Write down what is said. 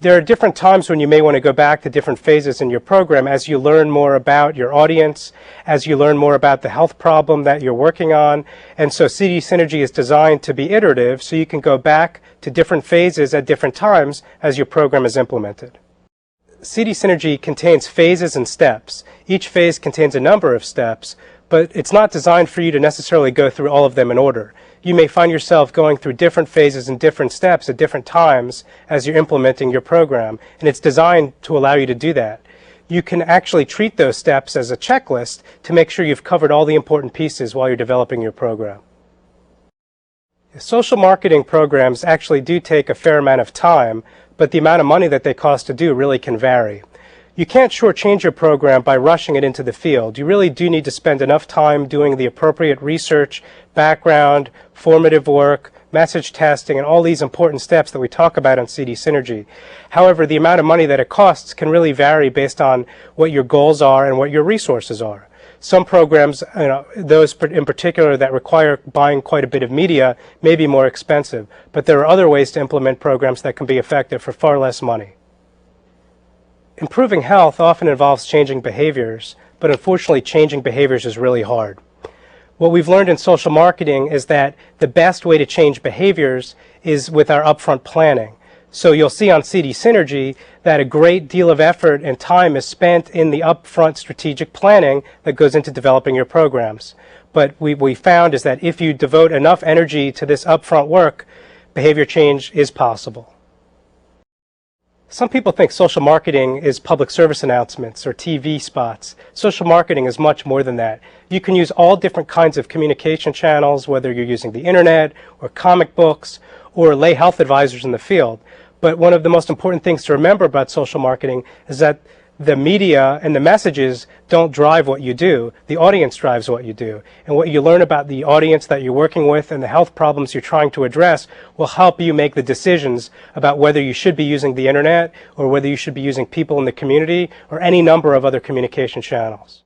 There are different times when you may want to go back to different phases in your program as you learn more about your audience, as you learn more about the health problem that you're working on. And so CDCynergy is designed to be iterative, so you can go back to different phases at different times as your program is implemented. CDCynergy contains phases and steps. Each phase contains a number of steps, but it's not designed for you to necessarily go through all of them in order. You may find yourself going through different phases and different steps at different times as you're implementing your program, and it's designed to allow you to do that. You can actually treat those steps as a checklist to make sure you've covered all the important pieces while you're developing your program. Social marketing programs actually do take a fair amount of time, but the amount of money that they cost to do really can vary. You can't shortchange your program by rushing it into the field. You really do need to spend enough time doing the appropriate research, background, formative work, message testing, and all these important steps that we talk about on CDCynergy. However, the amount of money that it costs can really vary based on what your goals are and what your resources are. Some programs, those in particular that require buying quite a bit of media, may be more expensive, but there are other ways to implement programs that can be effective for far less money. Improving health often involves changing behaviors, but unfortunately changing behaviors is really hard. What we've learned in social marketing is that the best way to change behaviors is with our upfront planning. So you'll see on CDCynergy that a great deal of effort and time is spent in the upfront strategic planning that goes into developing your programs. But what we found is that if you devote enough energy to this upfront work, behavior change is possible. Some people think social marketing is public service announcements or TV spots. Social marketing is much more than that. You can use all different kinds of communication channels, whether you're using the internet or comic books or lay health advisors in the field. But one of the most important things to remember about social marketing is that the media and the messages don't drive what you do. The audience drives what you do. And what you learn about the audience that you're working with and the health problems you're trying to address will help you make the decisions about whether you should be using the internet or whether you should be using people in the community or any number of other communication channels.